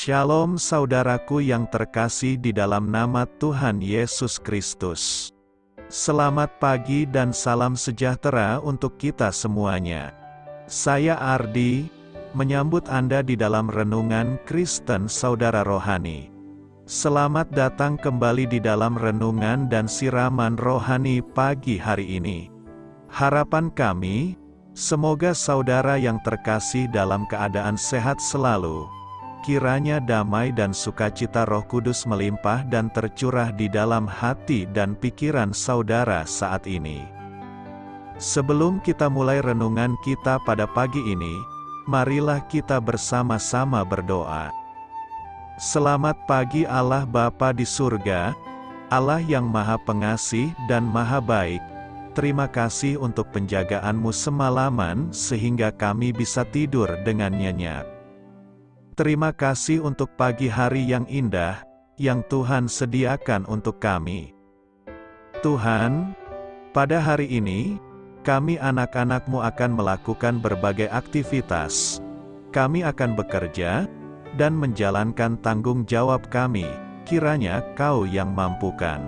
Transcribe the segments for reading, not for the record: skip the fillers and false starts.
Shalom saudaraku yang terkasih di dalam nama Tuhan Yesus Kristus. Selamat pagi dan salam sejahtera untuk kita semuanya. Saya Ardi, menyambut Anda di dalam renungan Kristen Saudara Rohani. Selamat datang kembali di dalam renungan dan siraman rohani pagi hari ini. Harapan kami, semoga saudara yang terkasih dalam keadaan sehat selalu. Kiranya damai dan sukacita Roh Kudus melimpah dan tercurah di dalam hati dan pikiran saudara saat ini. Sebelum kita mulai renungan kita pada pagi ini, marilah kita bersama-sama berdoa. Selamat pagi Allah Bapa di surga, Allah yang Maha Pengasih dan Maha Baik. Terima kasih untuk penjagaan-Mu semalaman sehingga kami bisa tidur dengan nyenyak. Terima kasih untuk pagi hari yang indah, yang Tuhan sediakan untuk kami. Tuhan, pada hari ini, kami anak-anak-Mu akan melakukan berbagai aktivitas. Kami akan bekerja, dan menjalankan tanggung jawab kami, kiranya Kau yang mampukan.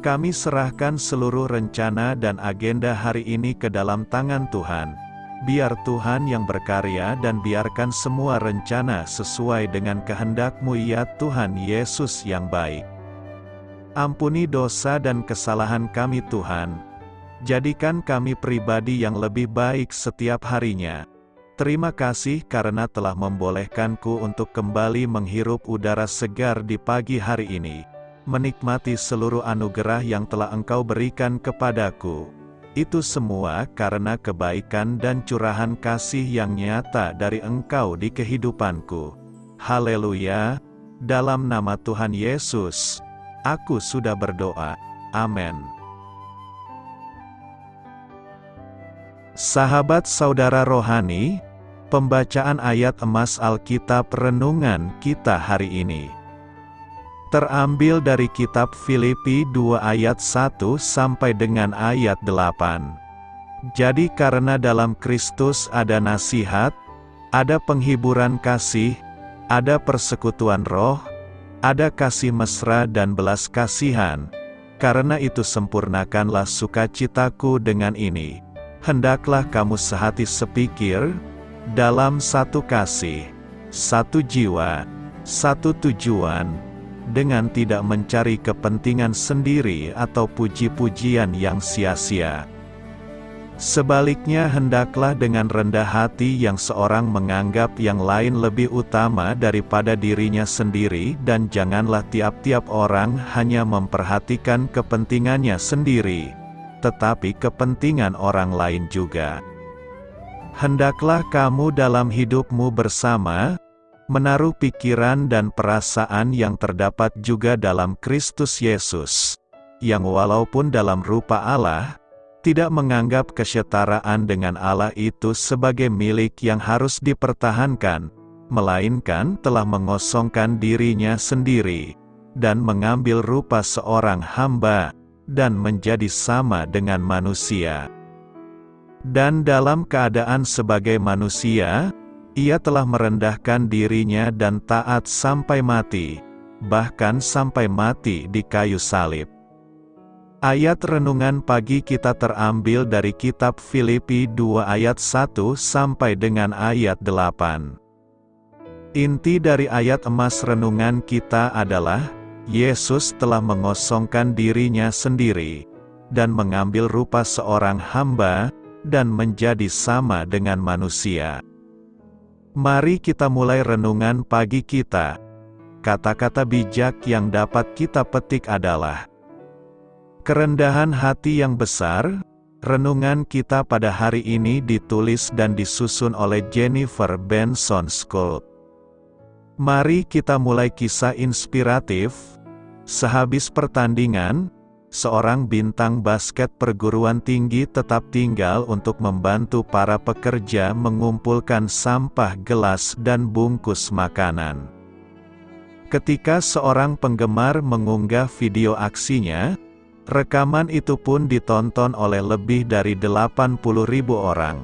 Kami serahkan seluruh rencana dan agenda hari ini ke dalam tangan Tuhan. Biar Tuhan yang berkarya dan biarkan semua rencana sesuai dengan kehendak-Mu ya Tuhan Yesus yang baik. Ampuni dosa dan kesalahan kami Tuhan. Jadikan kami pribadi yang lebih baik setiap harinya. Terima kasih karena telah membolehkanku untuk kembali menghirup udara segar di pagi hari ini. Menikmati seluruh anugerah yang telah Engkau berikan kepadaku. Itu semua karena kebaikan dan curahan kasih yang nyata dari Engkau di kehidupanku. Haleluya! Dalam nama Tuhan Yesus, aku sudah berdoa. Amin. Sahabat saudara rohani, pembacaan ayat emas Alkitab renungan kita hari ini terambil dari kitab Filipi 2 ayat 1 sampai dengan ayat 8. Jadi karena dalam Kristus ada nasihat, ada penghiburan kasih, ada persekutuan roh, ada kasih mesra dan belas kasihan. Karena itu sempurnakanlah sukacitaku dengan ini. Hendaklah kamu sehati sepikir, dalam satu kasih, satu jiwa, satu tujuan, dengan tidak mencari kepentingan sendiri atau puji-pujian yang sia-sia. Sebaliknya hendaklah dengan rendah hati yang seorang menganggap yang lain lebih utama daripada dirinya sendiri dan janganlah tiap-tiap orang hanya memperhatikan kepentingannya sendiri, tetapi kepentingan orang lain juga. Hendaklah kamu dalam hidupmu bersama, menaruh pikiran dan perasaan yang terdapat juga dalam Kristus Yesus, yang walaupun dalam rupa Allah, tidak menganggap kesetaraan dengan Allah itu sebagai milik yang harus dipertahankan, melainkan telah mengosongkan dirinya sendiri, dan mengambil rupa seorang hamba, dan menjadi sama dengan manusia. Dan dalam keadaan sebagai manusia, Ia telah merendahkan dirinya dan taat sampai mati, bahkan sampai mati di kayu salib. Ayat renungan pagi kita terambil dari kitab Filipi 2 ayat 1 sampai dengan ayat 8. Inti dari ayat emas renungan kita adalah, Yesus telah mengosongkan dirinya sendiri, dan mengambil rupa seorang hamba, dan menjadi sama dengan manusia. Mari kita mulai renungan pagi kita. Kata-kata bijak yang dapat kita petik adalah kerendahan hati yang besar. Renungan kita pada hari ini ditulis dan disusun oleh Jennifer Benson School. Mari kita mulai kisah inspiratif. Sehabis pertandingan, seorang bintang basket perguruan tinggi tetap tinggal untuk membantu para pekerja mengumpulkan sampah gelas dan bungkus makanan. Ketika seorang penggemar mengunggah video aksinya, rekaman itu pun ditonton oleh lebih dari 80.000 orang.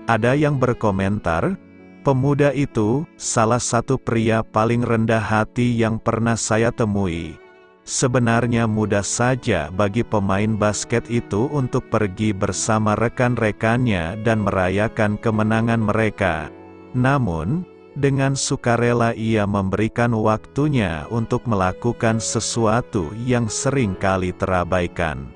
Ada yang berkomentar, Pemuda itu, salah satu pria paling rendah hati yang pernah saya temui. Sebenarnya mudah saja bagi pemain basket itu untuk pergi bersama rekan-rekannya dan merayakan kemenangan mereka. Namun, dengan sukarela ia memberikan waktunya untuk melakukan sesuatu yang sering kali terabaikan.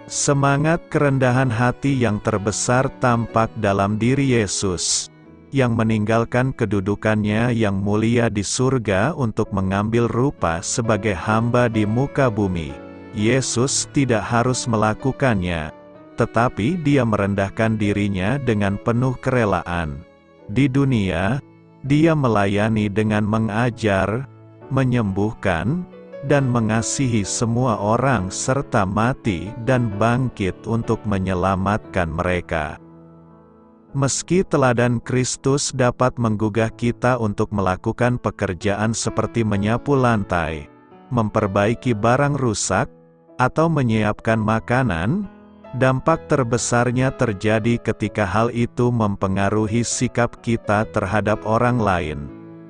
Semangat kerendahan hati yang terbesar tampak dalam diri Yesus, yang meninggalkan kedudukannya yang mulia di surga untuk mengambil rupa sebagai hamba di muka bumi. Yesus tidak harus melakukannya, tetapi dia merendahkan dirinya dengan penuh kerelaan. Di dunia, dia melayani dengan mengajar, menyembuhkan, dan mengasihi semua orang serta mati dan bangkit untuk menyelamatkan mereka. Meski teladan Kristus dapat menggugah kita untuk melakukan pekerjaan seperti menyapu lantai, memperbaiki barang rusak, atau menyiapkan makanan, dampak terbesarnya terjadi ketika hal itu mempengaruhi sikap kita terhadap orang lain.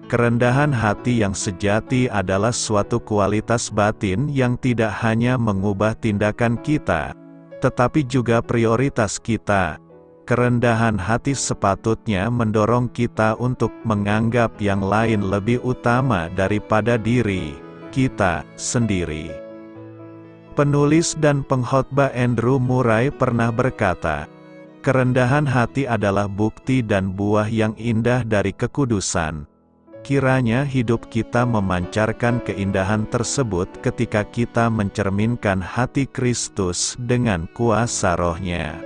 Kerendahan hati yang sejati adalah suatu kualitas batin yang tidak hanya mengubah tindakan kita, tetapi juga prioritas kita. Kerendahan hati sepatutnya mendorong kita untuk menganggap yang lain lebih utama daripada diri kita sendiri. Penulis dan pengkhotbah Andrew Murray pernah berkata, "Kerendahan hati adalah bukti dan buah yang indah dari kekudusan." Kiranya hidup kita memancarkan keindahan tersebut ketika kita mencerminkan hati Kristus dengan kuasa Roh-Nya.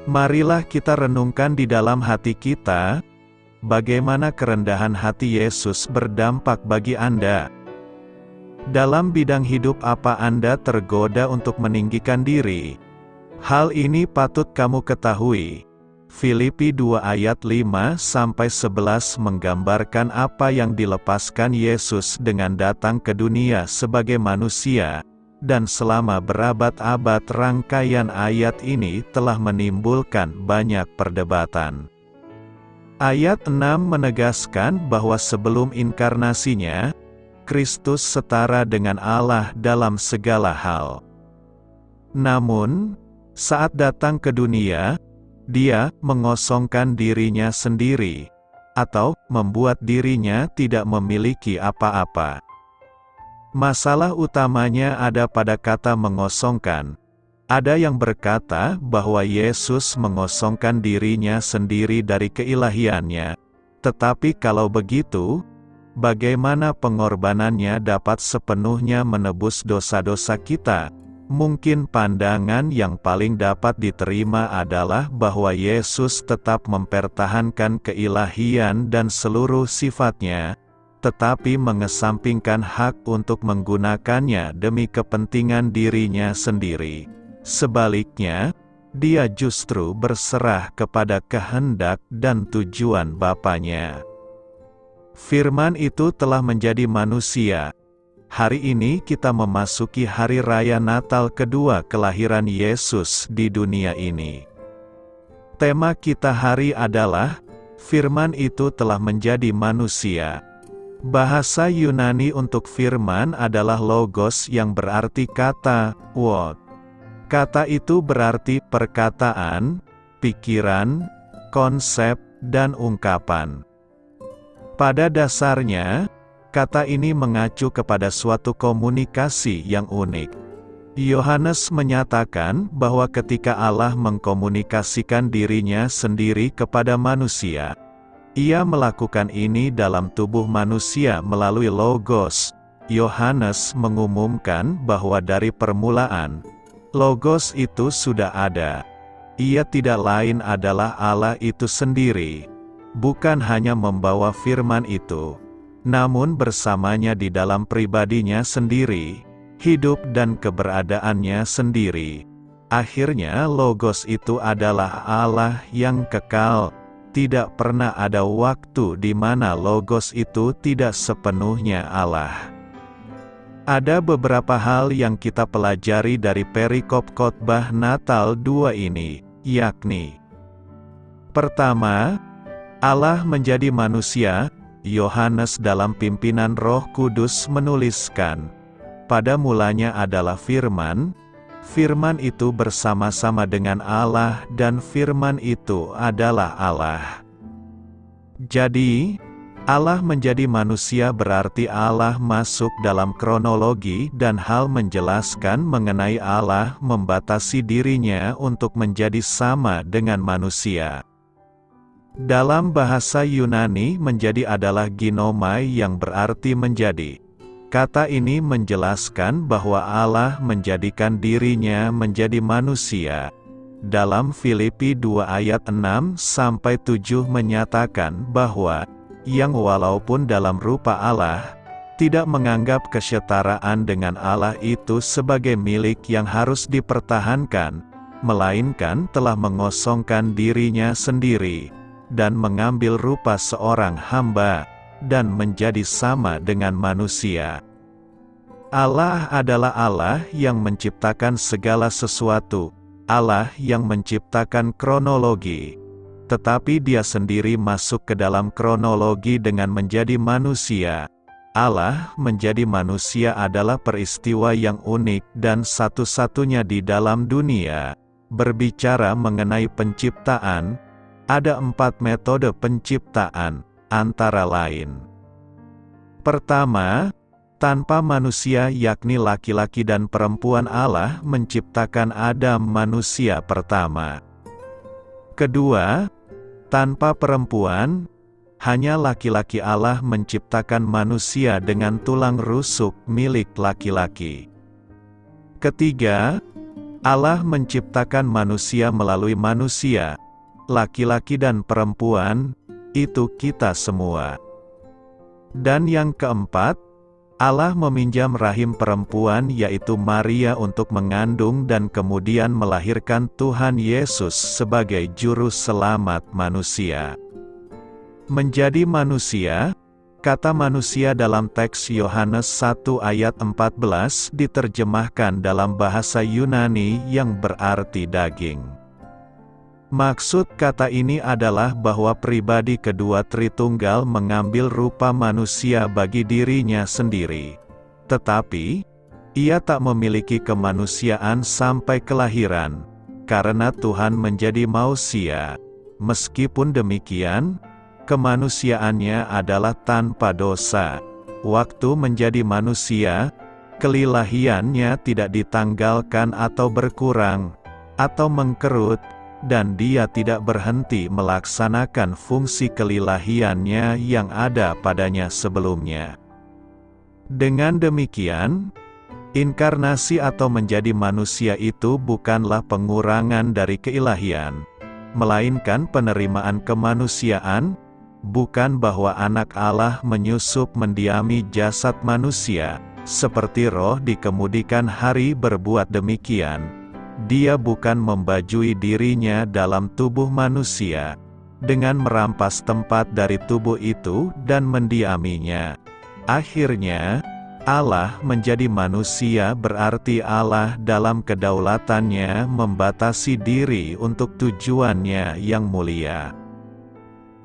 Marilah kita renungkan di dalam hati kita, bagaimana kerendahan hati Yesus berdampak bagi Anda. Dalam bidang hidup apa Anda tergoda untuk meninggikan diri? Hal ini patut kamu ketahui. Filipi 2 ayat 5-11 menggambarkan apa yang dilepaskan Yesus dengan datang ke dunia sebagai manusia. Dan selama berabad-abad rangkaian ayat ini telah menimbulkan banyak perdebatan. Ayat 6 menegaskan bahwa sebelum inkarnasinya, Kristus setara dengan Allah dalam segala hal. Namun, saat datang ke dunia, Dia mengosongkan dirinya sendiri, atau membuat dirinya tidak memiliki apa-apa. Masalah utamanya ada pada kata mengosongkan. Ada yang berkata bahwa Yesus mengosongkan dirinya sendiri dari keilahiannya. Tetapi kalau begitu, bagaimana pengorbanannya dapat sepenuhnya menebus dosa-dosa kita? Mungkin pandangan yang paling dapat diterima adalah bahwa Yesus tetap mempertahankan keilahian dan seluruh sifatnya, tetapi mengesampingkan hak untuk menggunakannya demi kepentingan dirinya sendiri. Sebaliknya, Dia justru berserah kepada kehendak dan tujuan Bapanya. Firman itu telah menjadi manusia. Hari ini kita memasuki hari raya Natal kedua kelahiran Yesus di dunia ini. Tema kita hari adalah, Firman itu telah menjadi manusia. Bahasa Yunani untuk firman adalah logos yang berarti kata, word. Kata itu berarti perkataan, pikiran, konsep, dan ungkapan. Pada dasarnya, kata ini mengacu kepada suatu komunikasi yang unik. Yohanes menyatakan bahwa ketika Allah mengkomunikasikan dirinya sendiri kepada manusia, Ia melakukan ini dalam tubuh manusia melalui Logos. Yohanes mengumumkan bahwa dari permulaan, Logos itu sudah ada. Ia tidak lain adalah Allah itu sendiri. Bukan hanya membawa firman itu, namun bersamanya di dalam pribadinya sendiri, hidup dan keberadaannya sendiri. Akhirnya Logos itu adalah Allah yang kekal. Tidak pernah ada waktu di mana Logos itu tidak sepenuhnya Allah. Ada beberapa hal yang kita pelajari dari perikop khotbah Natal 2 ini, yakni: pertama, Allah menjadi manusia. Yohanes dalam pimpinan Roh Kudus menuliskan, pada mulanya adalah Firman, Firman itu bersama-sama dengan Allah dan Firman itu adalah Allah. Jadi, Allah menjadi manusia berarti Allah masuk dalam kronologi dan hal menjelaskan mengenai Allah membatasi dirinya untuk menjadi sama dengan manusia. Dalam bahasa Yunani menjadi adalah ginomai yang berarti menjadi. Kata ini menjelaskan bahwa Allah menjadikan dirinya menjadi manusia. Dalam Filipi 2 ayat 6-7 menyatakan bahwa, yang walaupun dalam rupa Allah, tidak menganggap kesetaraan dengan Allah itu sebagai milik yang harus dipertahankan, melainkan telah mengosongkan dirinya sendiri, dan mengambil rupa seorang hamba, dan menjadi sama dengan manusia. Allah adalah Allah yang menciptakan segala sesuatu, Allah yang menciptakan kronologi. Tetapi Dia sendiri masuk ke dalam kronologi dengan menjadi manusia. Allah menjadi manusia adalah peristiwa yang unik dan satu-satunya di dalam dunia. Berbicara mengenai penciptaan, ada 4 metode penciptaan, antara lain. Pertama, tanpa manusia yakni laki-laki dan perempuan Allah menciptakan Adam manusia pertama. Kedua, tanpa perempuan, hanya laki-laki Allah menciptakan manusia dengan tulang rusuk milik laki-laki. Ketiga, Allah menciptakan manusia melalui manusia, laki-laki dan perempuan, itu kita semua. Dan yang keempat, Allah meminjam rahim perempuan yaitu Maria untuk mengandung dan kemudian melahirkan Tuhan Yesus sebagai juru selamat manusia. Menjadi manusia, kata manusia dalam teks Yohanes 1 ayat 14 diterjemahkan dalam bahasa Yunani yang berarti daging. Maksud kata ini adalah bahwa pribadi kedua Tritunggal mengambil rupa manusia bagi dirinya sendiri. Tetapi, Ia tak memiliki kemanusiaan sampai kelahiran, karena Tuhan menjadi manusia. Meskipun demikian, kemanusiaannya adalah tanpa dosa. Waktu menjadi manusia, keilahiannya tidak ditanggalkan atau berkurang, atau mengkerut, dan Dia tidak berhenti melaksanakan fungsi keilahiannya yang ada padanya sebelumnya. Dengan demikian, inkarnasi atau menjadi manusia itu bukanlah pengurangan dari keilahian, melainkan penerimaan kemanusiaan, bukan bahwa anak Allah menyusup mendiami jasad manusia, seperti roh dikemudikan hari berbuat demikian. Dia bukan membajui dirinya dalam tubuh manusia, dengan merampas tempat dari tubuh itu dan mendiaminya. Akhirnya, Allah menjadi manusia berarti Allah dalam kedaulatannya membatasi diri untuk tujuannya yang mulia.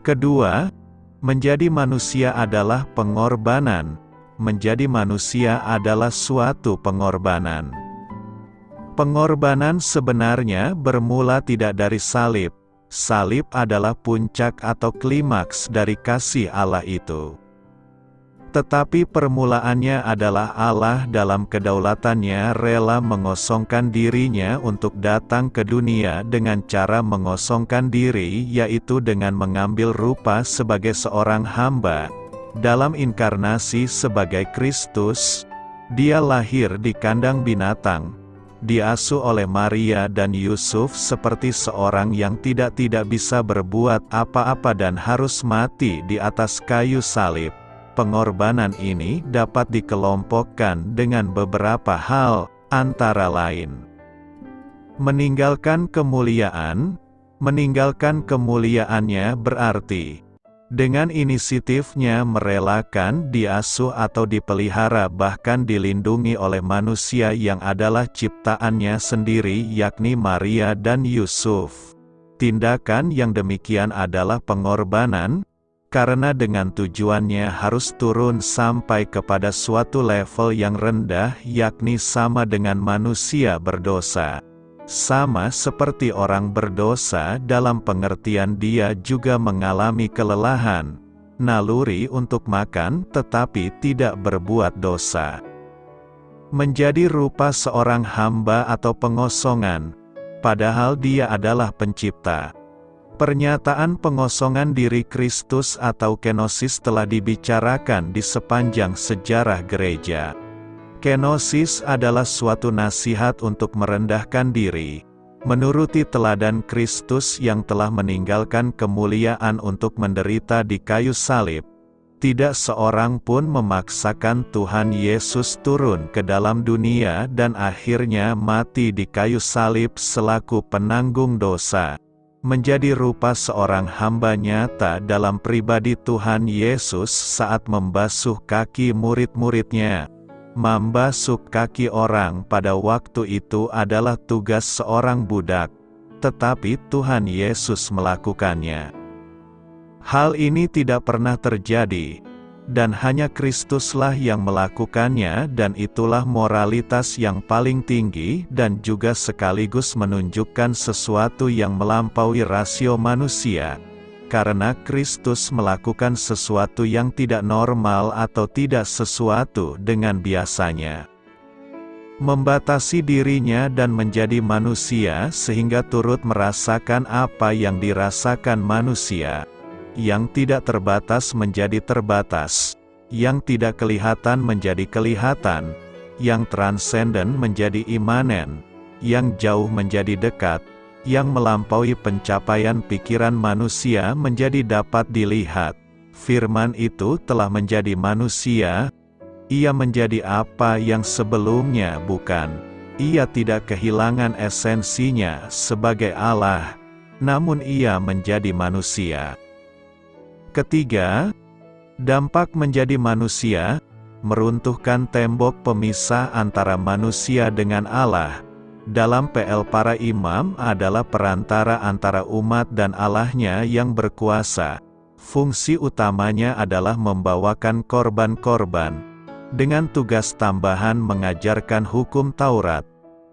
Kedua, menjadi manusia adalah pengorbanan. Menjadi manusia adalah suatu pengorbanan. Pengorbanan sebenarnya bermula tidak dari salib. Salib adalah puncak atau klimaks dari kasih Allah itu. Tetapi permulaannya adalah Allah dalam kedaulatannya rela mengosongkan dirinya untuk datang ke dunia dengan cara mengosongkan diri, yaitu dengan mengambil rupa sebagai seorang hamba. Dalam inkarnasi sebagai Kristus, Dia lahir di kandang binatang, diasuh oleh Maria dan Yusuf seperti seorang yang tidak bisa berbuat apa-apa dan harus mati di atas kayu salib. Pengorbanan ini dapat dikelompokkan dengan beberapa hal, antara lain: meninggalkan kemuliaan. Meninggalkan kemuliaannya berarti dengan inisiatifnya merelakan diasuh atau dipelihara bahkan dilindungi oleh manusia yang adalah ciptaannya sendiri yakni Maria dan Yusuf. Tindakan yang demikian adalah pengorbanan, karena dengan tujuannya harus turun sampai kepada suatu level yang rendah, yakni sama dengan manusia berdosa. Sama seperti orang berdosa dalam pengertian dia juga mengalami kelelahan, naluri untuk makan tetapi tidak berbuat dosa. Menjadi rupa seorang hamba atau pengosongan, padahal dia adalah pencipta. Pernyataan pengosongan diri Kristus atau kenosis telah dibicarakan di sepanjang sejarah gereja. Kenosis adalah suatu nasihat untuk merendahkan diri, menuruti teladan Kristus yang telah meninggalkan kemuliaan untuk menderita di kayu salib. Tidak seorang pun memaksakan Tuhan Yesus turun ke dalam dunia dan akhirnya mati di kayu salib selaku penanggung dosa. Menjadi rupa seorang hamba nyata dalam pribadi Tuhan Yesus saat membasuh kaki murid-muridnya. Membasuh kaki orang pada waktu itu adalah tugas seorang budak, tetapi Tuhan Yesus melakukannya. Hal ini tidak pernah terjadi, dan hanya Kristuslah yang melakukannya, dan itulah moralitas yang paling tinggi dan juga sekaligus menunjukkan sesuatu yang melampaui rasio manusia, karena Kristus melakukan sesuatu yang tidak normal atau tidak sesuatu dengan biasanya. Membatasi dirinya dan menjadi manusia sehingga turut merasakan apa yang dirasakan manusia. Yang tidak terbatas menjadi terbatas, yang tidak kelihatan menjadi kelihatan, yang transenden menjadi imanen, yang jauh menjadi dekat, yang melampaui pencapaian pikiran manusia menjadi dapat dilihat. Firman itu telah menjadi manusia, ia menjadi apa yang sebelumnya bukan. Ia tidak kehilangan esensinya sebagai Allah, namun ia menjadi manusia. Ketiga, dampak menjadi manusia, meruntuhkan tembok pemisah antara manusia dengan Allah. Dalam PL para imam adalah perantara antara umat dan Allahnya yang berkuasa. Fungsi utamanya adalah membawakan korban-korban, dengan tugas tambahan mengajarkan hukum Taurat.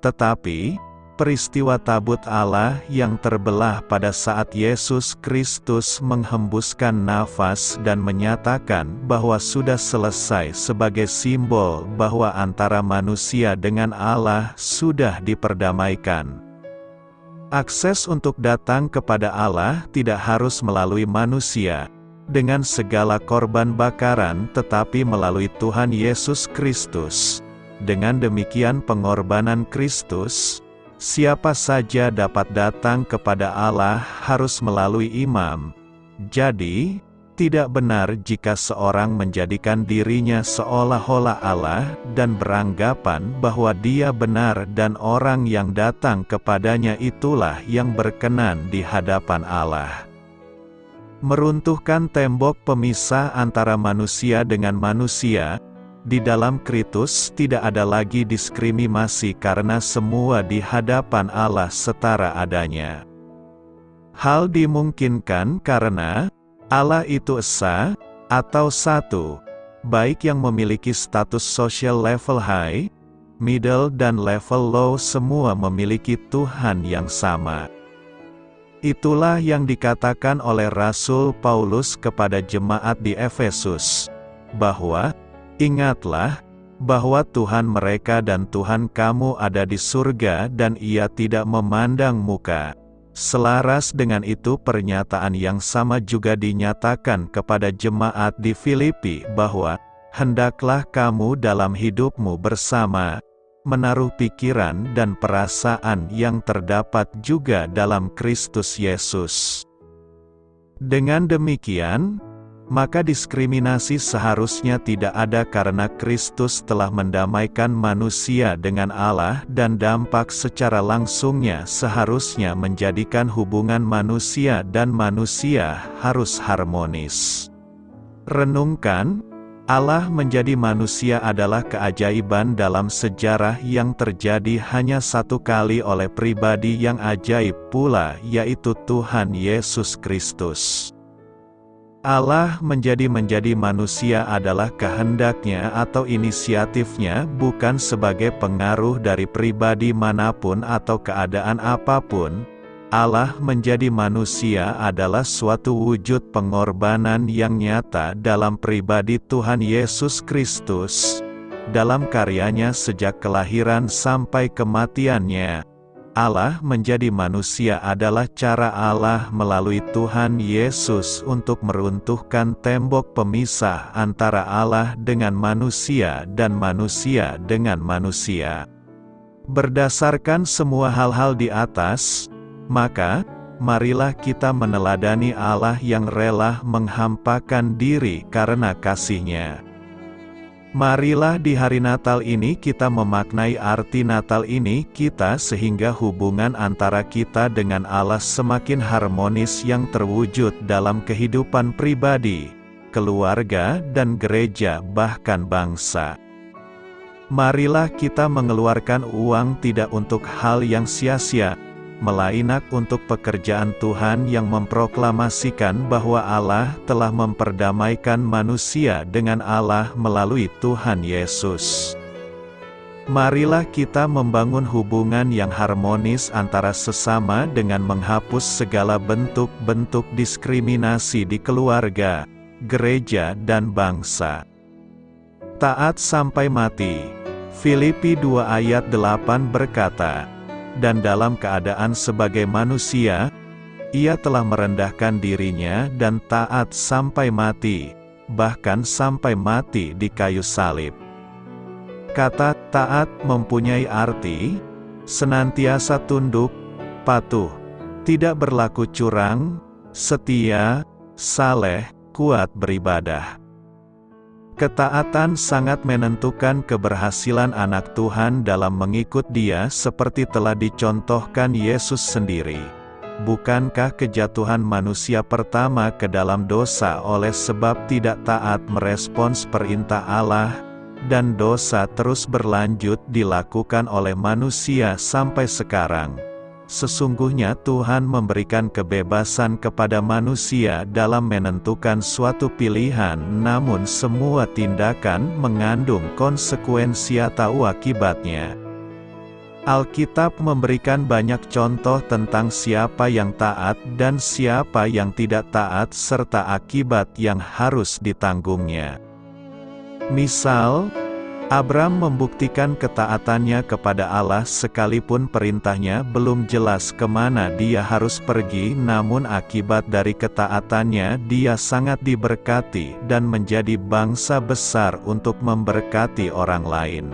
Tetapi, peristiwa tabut Allah yang terbelah pada saat Yesus Kristus menghembuskan nafas dan menyatakan bahwa sudah selesai sebagai simbol bahwa antara manusia dengan Allah sudah diperdamaikan. Akses untuk datang kepada Allah tidak harus melalui manusia, dengan segala korban bakaran tetapi melalui Tuhan Yesus Kristus. Dengan demikian pengorbanan Kristus, siapa saja dapat datang kepada Allah harus melalui imam. Jadi, tidak benar jika seorang menjadikan dirinya seolah-olah Allah dan beranggapan bahwa dia benar dan orang yang datang kepadanya itulah yang berkenan di hadapan Allah. Meruntuhkan tembok pemisah antara manusia dengan manusia. Di dalam Kristus tidak ada lagi diskriminasi karena semua di hadapan Allah setara adanya. Hal dimungkinkan karena Allah itu esa, atau satu, baik yang memiliki status social level high, middle dan level low semua memiliki Tuhan yang sama. Itulah yang dikatakan oleh Rasul Paulus kepada jemaat di Efesus, bahwa ingatlah, bahwa Tuhan mereka dan Tuhan kamu ada di surga dan ia tidak memandang muka. Selaras dengan itu pernyataan yang sama juga dinyatakan kepada jemaat di Filipi bahwa, hendaklah kamu dalam hidupmu bersama, menaruh pikiran dan perasaan yang terdapat juga dalam Kristus Yesus. Dengan demikian, maka diskriminasi seharusnya tidak ada karena Kristus telah mendamaikan manusia dengan Allah dan dampak secara langsungnya seharusnya menjadikan hubungan manusia dan manusia harus harmonis. Renungkan, Allah menjadi manusia adalah keajaiban dalam sejarah yang terjadi hanya satu kali oleh pribadi yang ajaib pula, yaitu Tuhan Yesus Kristus. Allah menjadi manusia adalah kehendaknya atau inisiatifnya, bukan sebagai pengaruh dari pribadi manapun atau keadaan apapun. Allah menjadi manusia adalah suatu wujud pengorbanan yang nyata dalam pribadi Tuhan Yesus Kristus. Dalam karyanya sejak kelahiran sampai kematiannya, Allah menjadi manusia adalah cara Allah melalui Tuhan Yesus untuk meruntuhkan tembok pemisah antara Allah dengan manusia dan manusia dengan manusia. Berdasarkan semua hal-hal di atas, maka, marilah kita meneladani Allah yang rela menghampakan diri karena kasih-Nya. Marilah di hari Natal ini kita memaknai arti Natal ini kita sehingga hubungan antara kita dengan Allah semakin harmonis yang terwujud dalam kehidupan pribadi, keluarga dan gereja bahkan bangsa. Marilah kita mengeluarkan uang tidak untuk hal yang sia-sia, melainkan untuk pekerjaan Tuhan yang memproklamasikan bahwa Allah telah memperdamaikan manusia dengan Allah melalui Tuhan Yesus. Marilah kita membangun hubungan yang harmonis antara sesama dengan menghapus segala bentuk-bentuk diskriminasi di keluarga, gereja dan bangsa. Taat sampai mati. Filipi 2 ayat 8 berkata, dan dalam keadaan sebagai manusia, Ia telah merendahkan dirinya dan taat sampai mati, bahkan sampai mati di kayu salib. Kata taat mempunyai arti senantiasa tunduk, patuh, tidak berlaku curang, setia, saleh, kuat beribadah. Ketaatan sangat menentukan keberhasilan anak Tuhan dalam mengikut Dia seperti telah dicontohkan Yesus sendiri. Bukankah kejatuhan manusia pertama ke dalam dosa oleh sebab tidak taat merespons perintah Allah, dan dosa terus berlanjut dilakukan oleh manusia sampai sekarang? Sesungguhnya Tuhan memberikan kebebasan kepada manusia dalam menentukan suatu pilihan, namun semua tindakan mengandung konsekuensi atau akibatnya. Alkitab memberikan banyak contoh tentang siapa yang taat dan siapa yang tidak taat serta akibat yang harus ditanggungnya. Misal, Abram membuktikan ketaatannya kepada Allah sekalipun perintahnya belum jelas kemana dia harus pergi, namun akibat dari ketaatannya dia sangat diberkati dan menjadi bangsa besar untuk memberkati orang lain.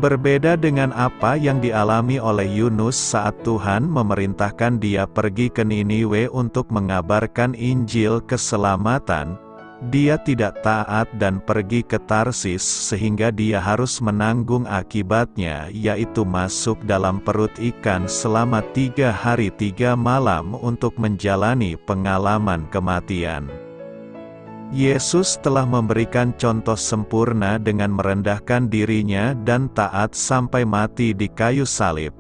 Berbeda dengan apa yang dialami oleh Yunus saat Tuhan memerintahkan dia pergi ke Niniwe untuk mengabarkan Injil keselamatan, dia tidak taat dan pergi ke Tarsis sehingga dia harus menanggung akibatnya, yaitu masuk dalam perut ikan selama 3 hari 3 malam untuk menjalani pengalaman kematian. Yesus telah memberikan contoh sempurna dengan merendahkan dirinya dan taat sampai mati di kayu salib.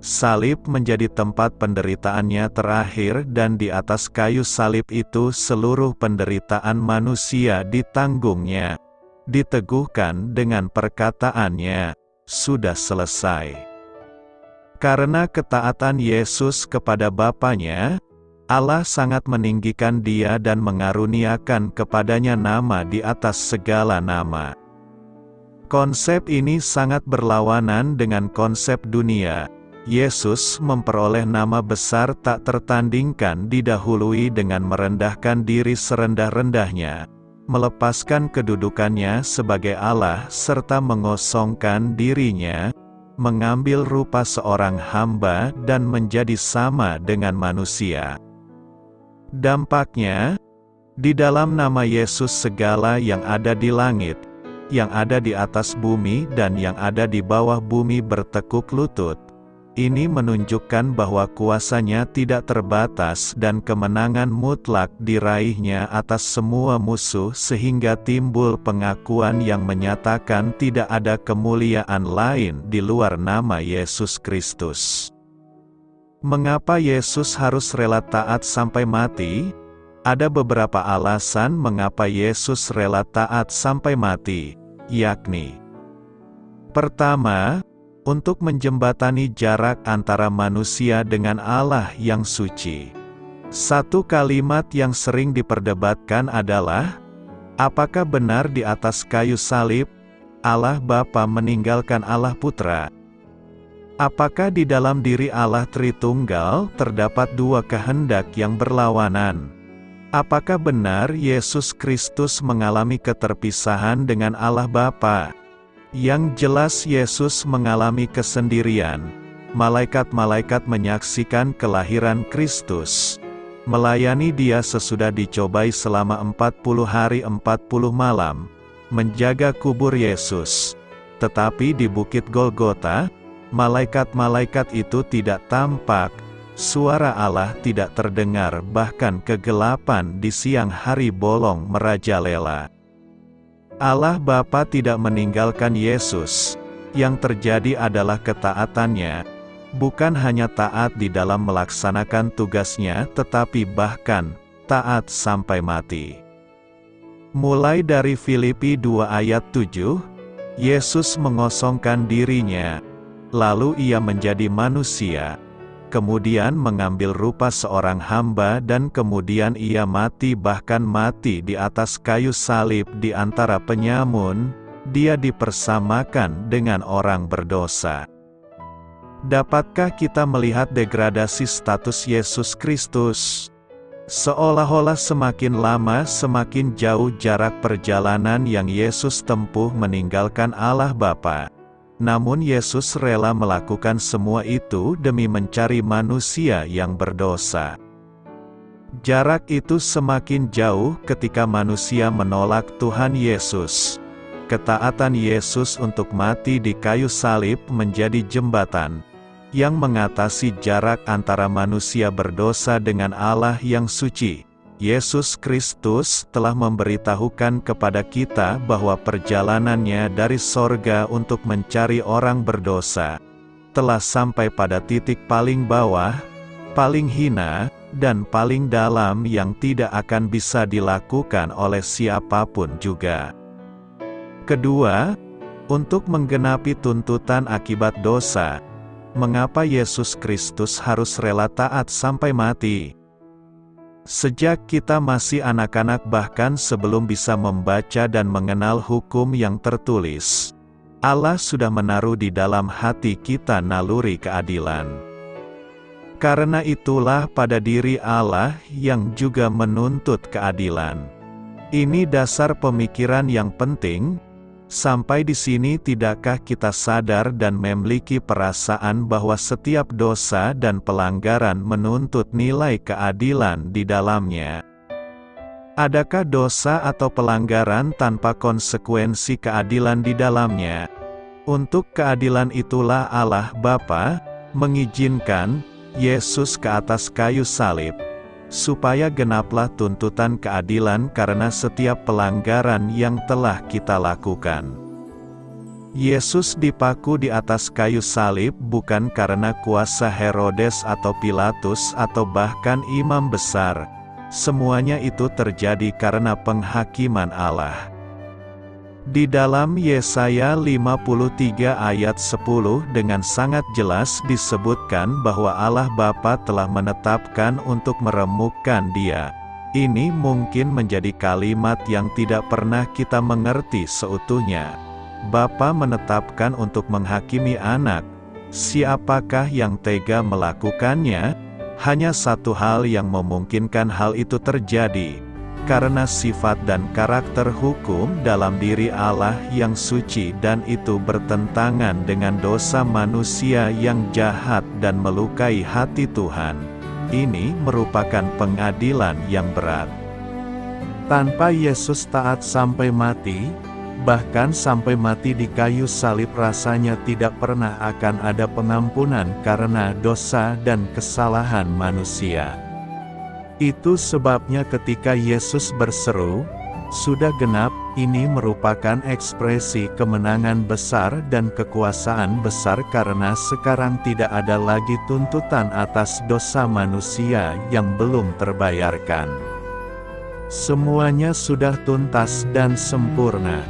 Salib menjadi tempat penderitaannya terakhir, dan di atas kayu salib itu seluruh penderitaan manusia ditanggungnya. Diteguhkan dengan perkataannya, "Sudah selesai." Karena ketaatan Yesus kepada Bapanya, Allah sangat meninggikan dia dan mengaruniakan kepadanya nama di atas segala nama. Konsep ini sangat berlawanan dengan konsep dunia. Yesus memperoleh nama besar tak tertandingkan didahului dengan merendahkan diri serendah-rendahnya, melepaskan kedudukannya sebagai Allah serta mengosongkan dirinya, mengambil rupa seorang hamba dan menjadi sama dengan manusia. Dampaknya, di dalam nama Yesus segala yang ada di langit, yang ada di atas bumi dan yang ada di bawah bumi bertekuk lutut. Ini menunjukkan bahwa kuasanya tidak terbatas dan kemenangan mutlak diraihnya atas semua musuh sehingga timbul pengakuan yang menyatakan tidak ada kemuliaan lain di luar nama Yesus Kristus. Mengapa Yesus harus rela taat sampai mati? Ada beberapa alasan mengapa Yesus rela taat sampai mati, yakni: pertama, untuk menjembatani jarak antara manusia dengan Allah yang suci. Satu kalimat yang sering diperdebatkan adalah, apakah benar di atas kayu salib, Allah Bapa meninggalkan Allah Putra? Apakah di dalam diri Allah Tritunggal terdapat dua kehendak yang berlawanan? Apakah benar Yesus Kristus mengalami keterpisahan dengan Allah Bapa? Yang jelas Yesus mengalami kesendirian. Malaikat-malaikat menyaksikan kelahiran Kristus. Melayani Dia sesudah dicobai selama 40 hari 40 malam. Menjaga kubur Yesus. Tetapi di Bukit Golgota, malaikat-malaikat itu tidak tampak. Suara Allah tidak terdengar, bahkan kegelapan di siang hari bolong merajalela. Allah Bapa tidak meninggalkan Yesus. Yang terjadi adalah ketaatannya. Bukan hanya taat di dalam melaksanakan tugasnya, tetapi bahkan taat sampai mati. Mulai dari Filipi 2 ayat 7, Yesus mengosongkan dirinya, lalu Ia menjadi manusia. Kemudian mengambil rupa seorang hamba dan kemudian Ia mati, bahkan mati di atas kayu salib di antara penyamun. Dia dipersamakan dengan orang berdosa. Dapatkah kita melihat degradasi status Yesus Kristus? Seolah-olah semakin lama semakin jauh jarak perjalanan yang Yesus tempuh meninggalkan Allah Bapa. Namun Yesus rela melakukan semua itu demi mencari manusia yang berdosa. Jarak itu semakin jauh ketika manusia menolak Tuhan Yesus. Ketaatan Yesus untuk mati di kayu salib menjadi jembatan yang mengatasi jarak antara manusia berdosa dengan Allah yang suci. Yesus Kristus telah memberitahukan kepada kita bahwa perjalanannya dari sorga untuk mencari orang berdosa telah sampai pada titik paling bawah, paling hina, dan paling dalam yang tidak akan bisa dilakukan oleh siapapun juga. Kedua, untuk menggenapi tuntutan akibat dosa. Mengapa Yesus Kristus harus rela taat sampai mati? Sejak kita masih anak-anak, bahkan sebelum bisa membaca dan mengenal hukum yang tertulis, Allah sudah menaruh di dalam hati kita naluri keadilan. Karena itulah pada diri Allah yang juga menuntut keadilan. Ini dasar pemikiran yang penting. Sampai di sini tidakkah kita sadar dan memiliki perasaan bahwa setiap dosa dan pelanggaran menuntut nilai keadilan di dalamnya? Adakah dosa atau pelanggaran tanpa konsekuensi keadilan di dalamnya? Untuk keadilan itulah Allah Bapa mengizinkan Yesus ke atas kayu salib, supaya genaplah tuntutan keadilan karena setiap pelanggaran yang telah kita lakukan. Yesus dipaku di atas kayu salib bukan karena kuasa Herodes atau Pilatus atau bahkan imam besar. Semuanya itu terjadi karena penghakiman Allah. Di dalam Yesaya 53 ayat 10 dengan sangat jelas disebutkan bahwa Allah Bapa telah menetapkan untuk meremukkan Dia. Ini mungkin menjadi kalimat yang tidak pernah kita mengerti seutuhnya. Bapa menetapkan untuk menghakimi anak. Siapakah yang tega melakukannya? Hanya satu hal yang memungkinkan hal itu terjadi. Karena sifat dan karakter hukum dalam diri Allah yang suci dan itu bertentangan dengan dosa manusia yang jahat dan melukai hati Tuhan. Ini merupakan pengadilan yang berat. Tanpa Yesus taat sampai mati, Bahkan sampai mati di kayu salib rasanya tidak pernah akan ada pengampunan karena dosa dan kesalahan manusia. Itu sebabnya ketika Yesus berseru, "Sudah genap," ini merupakan ekspresi kemenangan besar dan kekuasaan besar karena sekarang tidak ada lagi tuntutan atas dosa manusia yang belum terbayarkan. Semuanya sudah tuntas dan sempurna.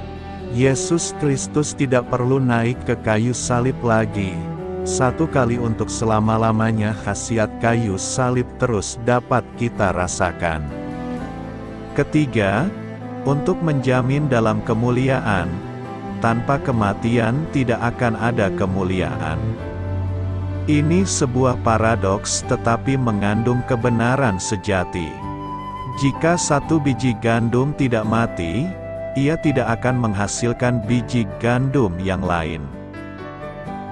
Yesus Kristus tidak perlu naik ke kayu salib lagi. Satu kali untuk selama-lamanya khasiat kayu salib terus dapat kita rasakan. Ketiga, untuk menjamin dalam kemuliaan. Tanpa kematian tidak akan ada kemuliaan. Ini sebuah paradoks tetapi mengandung kebenaran sejati. Jika satu biji gandum tidak mati, ia tidak akan menghasilkan biji gandum yang lain.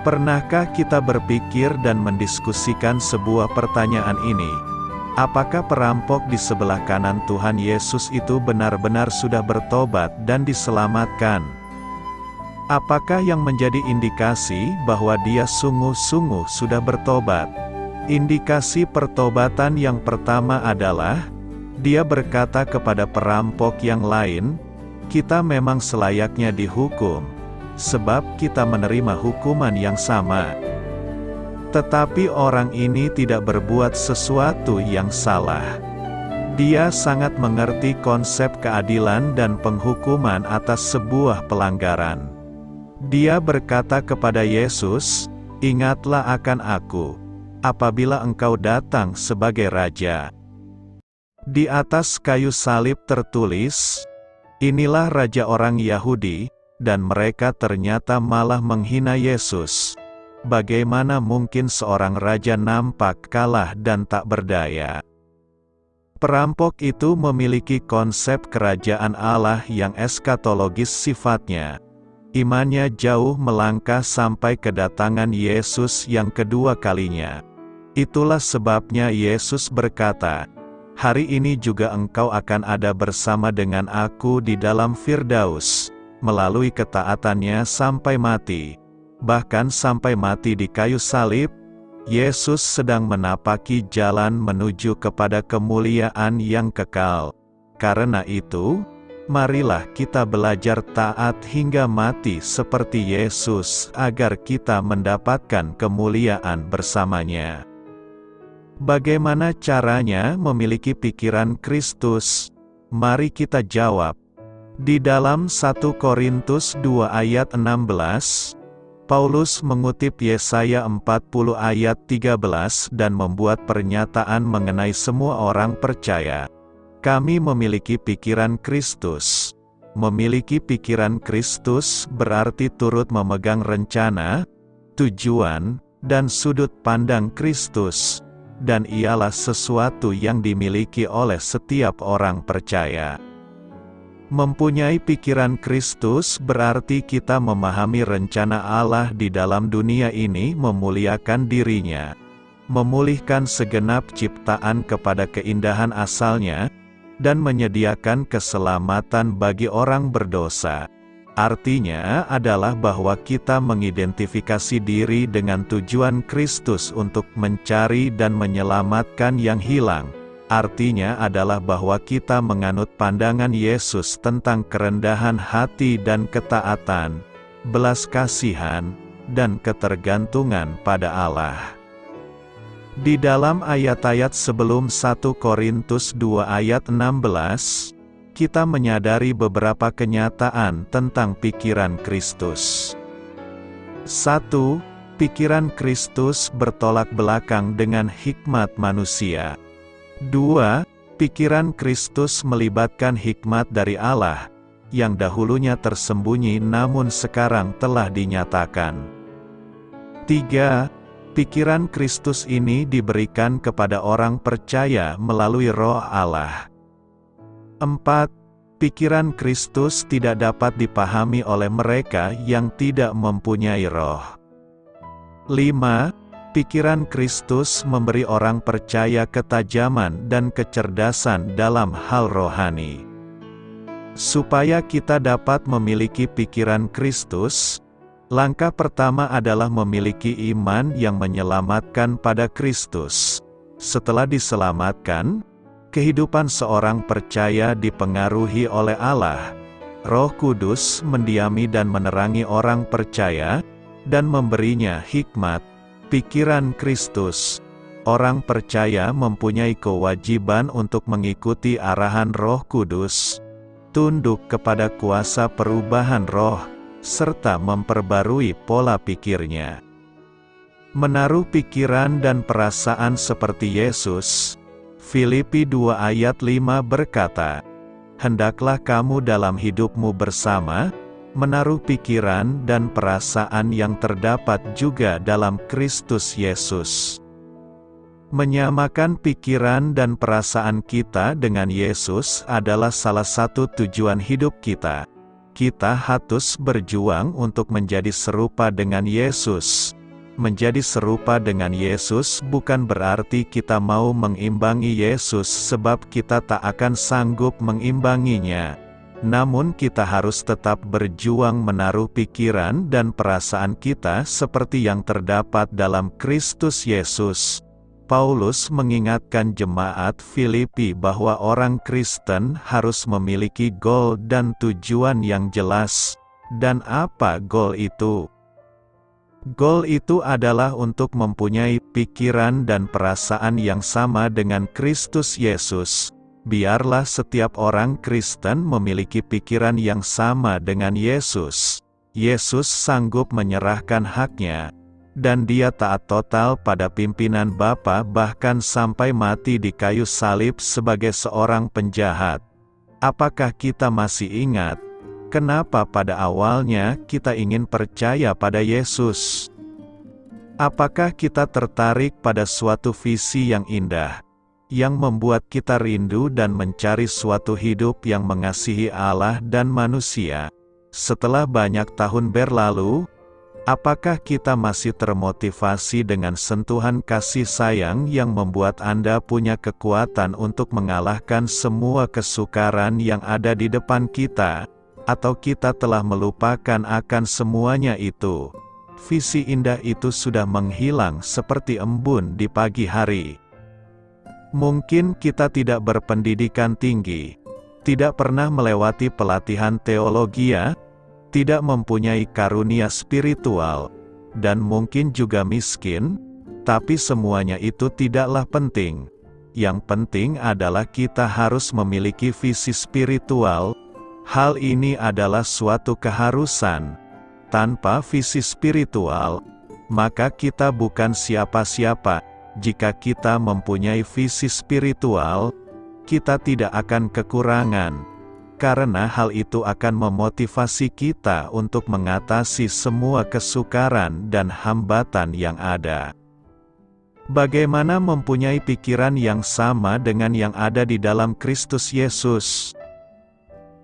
Pernahkah kita berpikir dan mendiskusikan sebuah pertanyaan ini? Apakah perampok di sebelah kanan Tuhan Yesus itu benar-benar sudah bertobat dan diselamatkan? Apakah yang menjadi indikasi bahwa dia sungguh-sungguh sudah bertobat? Indikasi pertobatan yang pertama adalah, dia berkata kepada perampok yang lain, "Kita memang selayaknya dihukum, sebab kita menerima hukuman yang sama." Tetapi orang ini tidak berbuat sesuatu yang salah. Dia sangat mengerti konsep keadilan dan penghukuman atas sebuah pelanggaran. Dia berkata kepada Yesus, "Ingatlah akan aku, apabila engkau datang sebagai Raja." Di atas kayu salib tertulis, "Inilah Raja orang Yahudi," dan mereka ternyata malah menghina Yesus. Bagaimana mungkin seorang raja nampak kalah dan tak berdaya? Perampok itu memiliki konsep kerajaan Allah yang eskatologis sifatnya. Imannya jauh melangkah sampai kedatangan Yesus yang kedua kalinya. Itulah sebabnya Yesus berkata, "Hari ini juga engkau akan ada bersama dengan aku di dalam Firdaus." Melalui ketaatannya sampai mati, bahkan sampai mati di kayu salib, Yesus sedang menapaki jalan menuju kepada kemuliaan yang kekal. Karena itu, marilah kita belajar taat hingga mati seperti Yesus agar kita mendapatkan kemuliaan bersamanya. Bagaimana caranya memiliki pikiran Kristus? Mari kita jawab. Di dalam 1 Korintus 2 ayat 16, Paulus mengutip Yesaya 40 ayat 13 dan membuat pernyataan mengenai semua orang percaya. Kami memiliki pikiran Kristus. Memiliki pikiran Kristus berarti turut memegang rencana, tujuan, dan sudut pandang Kristus. Dan ialah sesuatu yang dimiliki oleh setiap orang percaya. Mempunyai pikiran Kristus berarti kita memahami rencana Allah di dalam dunia ini memuliakan dirinya, memulihkan segenap ciptaan kepada keindahan asalnya, dan menyediakan keselamatan bagi orang berdosa. Artinya adalah bahwa kita mengidentifikasi diri dengan tujuan Kristus untuk mencari dan menyelamatkan yang hilang. Artinya adalah bahwa kita menganut pandangan Yesus tentang kerendahan hati dan ketaatan, belas kasihan, dan ketergantungan pada Allah. Di dalam ayat-ayat sebelum 1 Korintus 2 ayat 16, kita menyadari beberapa kenyataan tentang pikiran Kristus. 1. Pikiran Kristus bertolak belakang dengan hikmat manusia. 2. Pikiran Kristus melibatkan hikmat dari Allah, yang dahulunya tersembunyi namun sekarang telah dinyatakan. 3. Pikiran Kristus ini diberikan kepada orang percaya melalui Roh Allah. 4. Pikiran Kristus tidak dapat dipahami oleh mereka yang tidak mempunyai Roh. 5. Pikiran Kristus memberi orang percaya ketajaman dan kecerdasan dalam hal rohani. Supaya kita dapat memiliki pikiran Kristus, langkah pertama adalah memiliki iman yang menyelamatkan pada Kristus. Setelah diselamatkan, kehidupan seorang percaya dipengaruhi oleh Allah. Roh Kudus mendiami dan menerangi orang percaya, dan memberinya hikmat, pikiran Kristus. Orang percaya mempunyai kewajiban untuk mengikuti arahan Roh Kudus, tunduk kepada kuasa perubahan roh, serta memperbarui pola pikirnya. Menaruh pikiran dan perasaan seperti Yesus. Filipi 2 ayat 5 berkata, "Hendaklah kamu dalam hidupmu bersama, menaruh pikiran dan perasaan yang terdapat juga dalam Kristus Yesus." Menyamakan pikiran dan perasaan kita dengan Yesus adalah salah satu tujuan hidup kita. Kita harus berjuang untuk menjadi serupa dengan Yesus. Menjadi serupa dengan Yesus bukan berarti kita mau mengimbangi Yesus sebab kita tak akan sanggup mengimbanginya. Namun kita harus tetap berjuang menaruh pikiran dan perasaan kita seperti yang terdapat dalam Kristus Yesus. Paulus mengingatkan jemaat Filipi bahwa orang Kristen harus memiliki goal dan tujuan yang jelas. Dan apa goal itu? Goal itu adalah untuk mempunyai pikiran dan perasaan yang sama dengan Kristus Yesus. Biarlah setiap orang Kristen memiliki pikiran yang sama dengan Yesus. Yesus sanggup menyerahkan haknya, dan dia taat total pada pimpinan Bapa bahkan sampai mati di kayu salib sebagai seorang penjahat. Apakah kita masih ingat kenapa pada awalnya kita ingin percaya pada Yesus? Apakah kita tertarik pada suatu visi yang indah, yang membuat kita rindu dan mencari suatu hidup yang mengasihi Allah dan manusia? Setelah banyak tahun berlalu, apakah kita masih termotivasi dengan sentuhan kasih sayang yang membuat Anda punya kekuatan untuk mengalahkan semua kesukaran yang ada di depan kita? Atau kita telah melupakan akan semuanya itu? Visi indah itu sudah menghilang seperti embun di pagi hari. Mungkin kita tidak berpendidikan tinggi, tidak pernah melewati pelatihan teologi, tidak mempunyai karunia spiritual, dan mungkin juga miskin, tapi semuanya itu tidaklah penting. Yang penting adalah kita harus memiliki visi spiritual. Hal ini adalah suatu keharusan. Tanpa visi spiritual, maka kita bukan siapa-siapa. Jika kita mempunyai visi spiritual, kita tidak akan kekurangan. Karena hal itu akan memotivasi kita untuk mengatasi semua kesukaran dan hambatan yang ada. Bagaimana mempunyai pikiran yang sama dengan yang ada di dalam Kristus Yesus?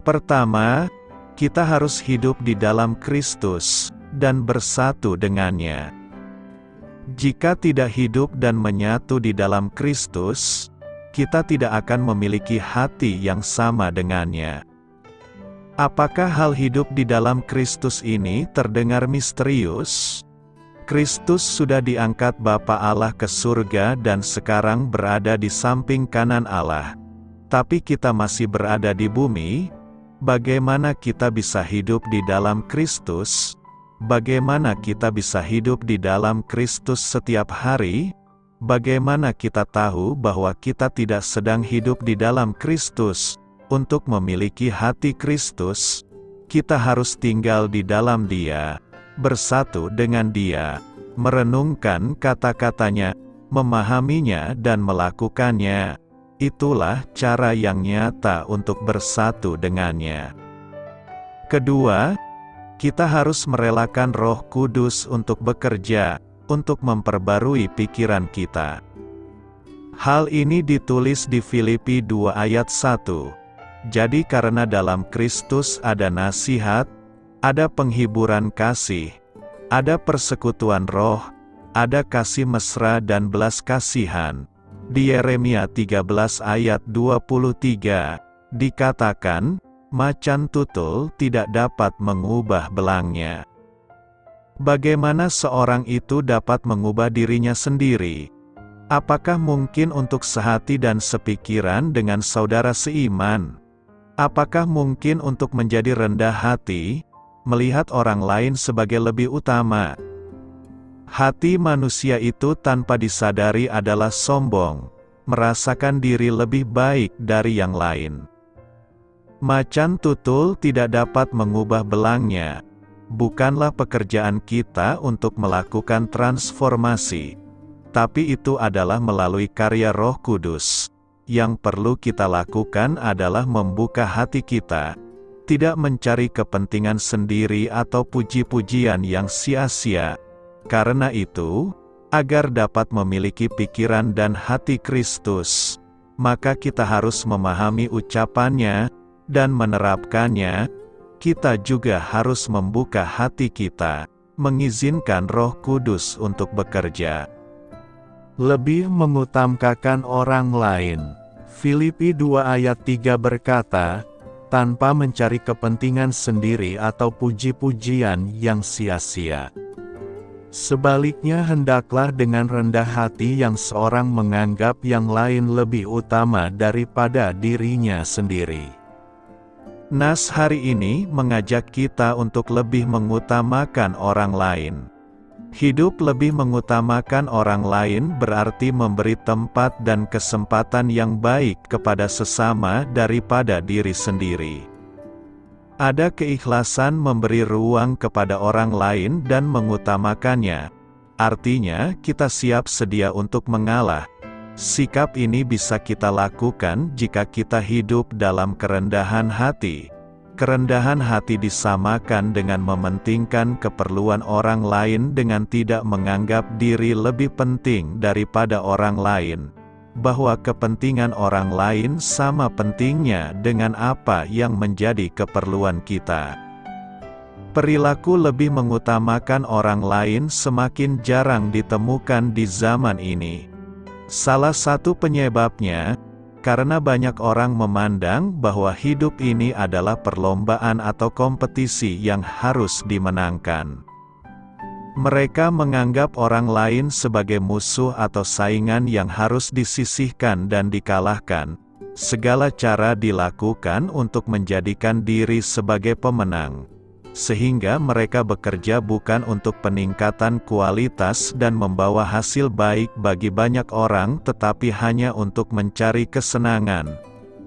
Pertama, kita harus hidup di dalam Kristus dan bersatu dengannya. Jika tidak hidup dan menyatu di dalam Kristus, kita tidak akan memiliki hati yang sama dengannya. Apakah hal hidup di dalam Kristus ini terdengar misterius? Kristus sudah diangkat Bapa Allah ke surga dan sekarang berada di samping kanan Allah. Tapi kita masih berada di bumi. Bagaimana kita bisa hidup di dalam Kristus? Bagaimana kita bisa hidup di dalam Kristus setiap hari? Bagaimana kita tahu bahwa kita tidak sedang hidup di dalam Kristus? Untuk memiliki hati Kristus, kita harus tinggal di dalam Dia, bersatu dengan Dia, merenungkan kata-katanya, memahaminya dan melakukannya. Itulah cara yang nyata untuk bersatu dengannya. Kedua, kita harus merelakan Roh Kudus untuk bekerja, untuk memperbarui pikiran kita. Hal ini ditulis di Filipi 2 ayat 1. Jadi karena dalam Kristus ada nasihat, ada penghiburan kasih, ada persekutuan roh, ada kasih mesra dan belas kasihan. Di Yeremia 13 ayat 23, dikatakan, macan tutul tidak dapat mengubah belangnya. Bagaimana seorang itu dapat mengubah dirinya sendiri? Apakah mungkin untuk sehati dan sepikiran dengan saudara seiman? Apakah mungkin untuk menjadi rendah hati, melihat orang lain sebagai lebih utama? Hati manusia itu tanpa disadari adalah sombong, merasakan diri lebih baik dari yang lain. Macan tutul tidak dapat mengubah belangnya. Bukanlah pekerjaan kita untuk melakukan transformasi, tapi itu adalah melalui karya Roh Kudus. Yang perlu kita lakukan adalah membuka hati kita, tidak mencari kepentingan sendiri atau puji-pujian yang sia-sia. Karena itu, agar dapat memiliki pikiran dan hati Kristus, maka kita harus memahami ucapannya dan menerapkannya. Kita juga harus membuka hati kita, mengizinkan Roh Kudus untuk bekerja. Lebih mengutamakan orang lain. Filipi 2 ayat 3 berkata, tanpa mencari kepentingan sendiri atau puji-pujian yang sia-sia. Sebaliknya hendaklah dengan rendah hati yang seorang menganggap yang lain lebih utama daripada dirinya sendiri. Nas hari ini mengajak kita untuk lebih mengutamakan orang lain. Hidup lebih mengutamakan orang lain berarti memberi tempat dan kesempatan yang baik kepada sesama daripada diri sendiri. Ada keikhlasan memberi ruang kepada orang lain dan mengutamakannya. Artinya, kita siap sedia untuk mengalah. Sikap ini bisa kita lakukan jika kita hidup dalam kerendahan hati. Kerendahan hati disamakan dengan mementingkan keperluan orang lain dengan tidak menganggap diri lebih penting daripada orang lain, bahwa kepentingan orang lain sama pentingnya dengan apa yang menjadi keperluan kita. Perilaku lebih mengutamakan orang lain semakin jarang ditemukan di zaman ini. Salah satu penyebabnya, karena banyak orang memandang bahwa hidup ini adalah perlombaan atau kompetisi yang harus dimenangkan. Mereka menganggap orang lain sebagai musuh atau saingan yang harus disisihkan dan dikalahkan. Segala cara dilakukan untuk menjadikan diri sebagai pemenang. Sehingga mereka bekerja bukan untuk peningkatan kualitas dan membawa hasil baik bagi banyak orang tetapi hanya untuk mencari kesenangan,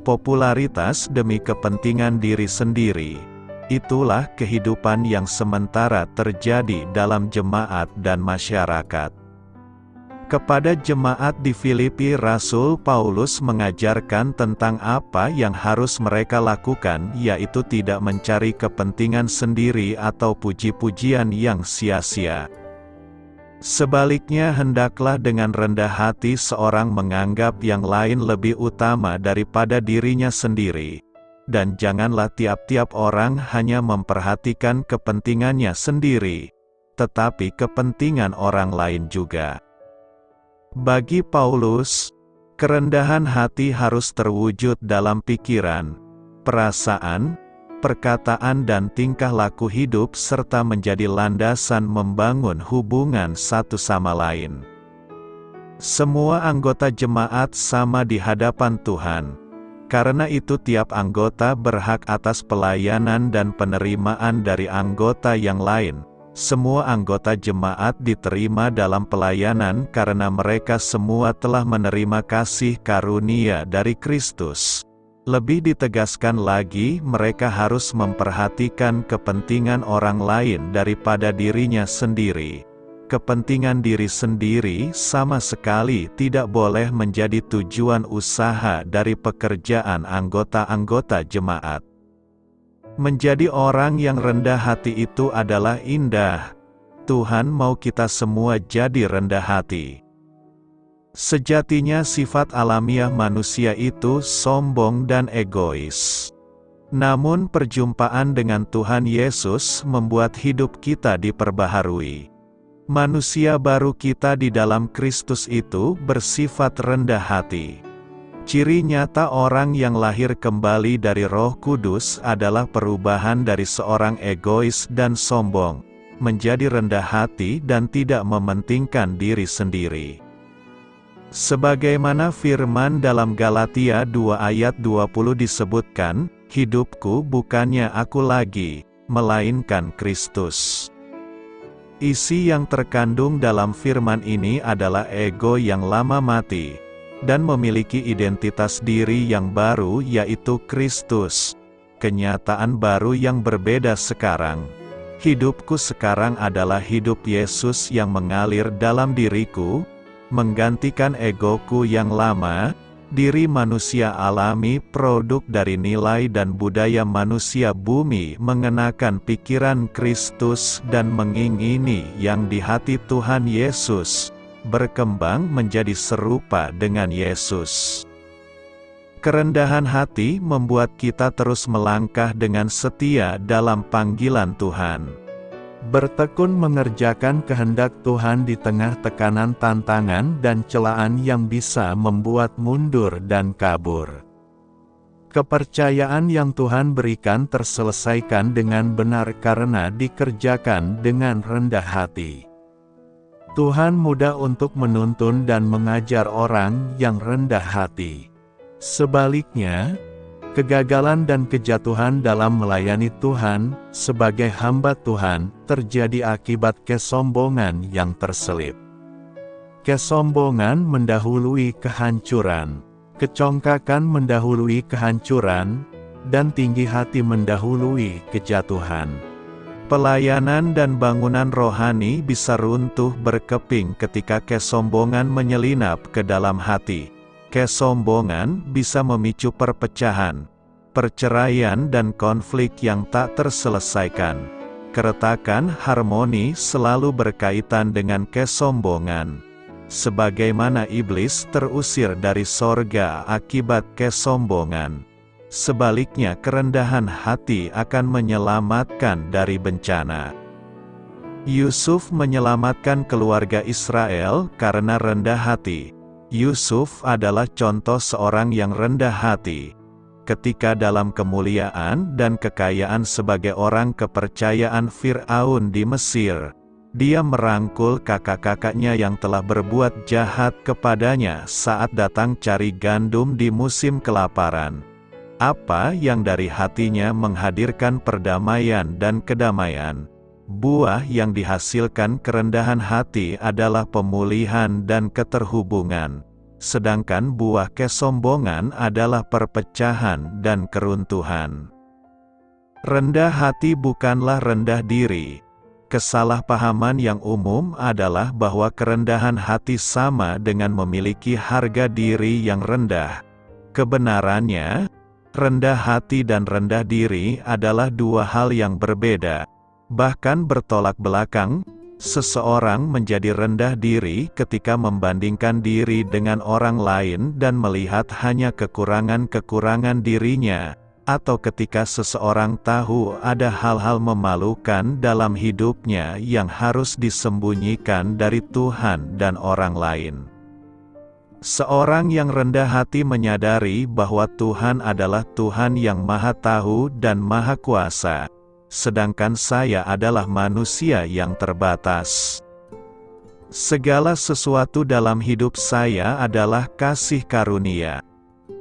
popularitas demi kepentingan diri sendiri. Itulah kehidupan yang sementara terjadi dalam jemaat dan masyarakat. Kepada jemaat di Filipi, Rasul Paulus mengajarkan tentang apa yang harus mereka lakukan, yaitu tidak mencari kepentingan sendiri atau puji-pujian yang sia-sia. Sebaliknya, hendaklah dengan rendah hati seorang menganggap yang lain lebih utama daripada dirinya sendiri. Dan janganlah tiap-tiap orang hanya memperhatikan kepentingannya sendiri, tetapi kepentingan orang lain juga. Bagi Paulus, kerendahan hati harus terwujud dalam pikiran, perasaan, perkataan dan tingkah laku hidup serta menjadi landasan membangun hubungan satu sama lain. Semua anggota jemaat sama di hadapan Tuhan. Karena itu tiap anggota berhak atas pelayanan dan penerimaan dari anggota yang lain. Semua anggota jemaat diterima dalam pelayanan karena mereka semua telah menerima kasih karunia dari Kristus. Lebih ditegaskan lagi, mereka harus memperhatikan kepentingan orang lain daripada dirinya sendiri. Kepentingan diri sendiri sama sekali tidak boleh menjadi tujuan usaha dari pekerjaan anggota-anggota jemaat. Menjadi orang yang rendah hati itu adalah indah. Tuhan mau kita semua jadi rendah hati. Sejatinya sifat alamiah manusia itu sombong dan egois. Namun perjumpaan dengan Tuhan Yesus membuat hidup kita diperbaharui. Manusia baru kita di dalam Kristus itu bersifat rendah hati. Ciri nyata orang yang lahir kembali dari Roh Kudus adalah perubahan dari seorang egois dan sombong, menjadi rendah hati dan tidak mementingkan diri sendiri. Sebagaimana firman dalam Galatia 2 ayat 20 disebutkan, hidupku bukannya aku lagi, melainkan Kristus. Isi yang terkandung dalam firman ini adalah ego yang lama mati, dan memiliki identitas diri yang baru yaitu Kristus. Kenyataan baru yang berbeda sekarang. Hidupku sekarang adalah hidup Yesus yang mengalir dalam diriku, menggantikan egoku yang lama, diri manusia alami produk dari nilai dan budaya manusia bumi mengenakan pikiran Kristus dan mengingini yang di hati Tuhan Yesus, berkembang menjadi serupa dengan Yesus. Kerendahan hati membuat kita terus melangkah dengan setia dalam panggilan Tuhan. Bertekun mengerjakan kehendak Tuhan di tengah tekanan tantangan dan celaan yang bisa membuat mundur dan kabur. Kepercayaan yang Tuhan berikan terselesaikan dengan benar karena dikerjakan dengan rendah hati. Tuhan mudah untuk menuntun dan mengajar orang yang rendah hati. Sebaliknya, kegagalan dan kejatuhan dalam melayani Tuhan sebagai hamba Tuhan terjadi akibat kesombongan yang terselip. Kesombongan mendahului kehancuran, kecongkakan mendahului kehancuran, dan tinggi hati mendahului kejatuhan. Pelayanan dan bangunan rohani bisa runtuh berkeping ketika kesombongan menyelinap ke dalam hati. Kesombongan bisa memicu perpecahan, perceraian dan konflik yang tak terselesaikan. Keretakan harmoni selalu berkaitan dengan kesombongan. Sebagaimana iblis terusir dari sorga akibat kesombongan, sebaliknya kerendahan hati akan menyelamatkan dari bencana. Yusuf menyelamatkan keluarga Israel karena rendah hati. Yusuf adalah contoh seorang yang rendah hati. Ketika dalam kemuliaan dan kekayaan sebagai orang kepercayaan Fir'aun di Mesir, dia merangkul kakak-kakaknya yang telah berbuat jahat kepadanya saat datang cari gandum di musim kelaparan. Apa yang dari hatinya menghadirkan perdamaian dan kedamaian. Buah yang dihasilkan kerendahan hati adalah pemulihan dan keterhubungan, sedangkan buah kesombongan adalah perpecahan dan keruntuhan. Rendah hati bukanlah rendah diri. Kesalahpahaman yang umum adalah bahwa kerendahan hati sama dengan memiliki harga diri yang rendah. Kebenarannya, rendah hati dan rendah diri adalah dua hal yang berbeda. Bahkan bertolak belakang, seseorang menjadi rendah diri ketika membandingkan diri dengan orang lain dan melihat hanya kekurangan-kekurangan dirinya, atau ketika seseorang tahu ada hal-hal memalukan dalam hidupnya yang harus disembunyikan dari Tuhan dan orang lain. Seorang yang rendah hati menyadari bahwa Tuhan adalah Tuhan yang Maha Tahu dan Maha Kuasa, sedangkan saya adalah manusia yang terbatas. Segala sesuatu dalam hidup saya adalah kasih karunia.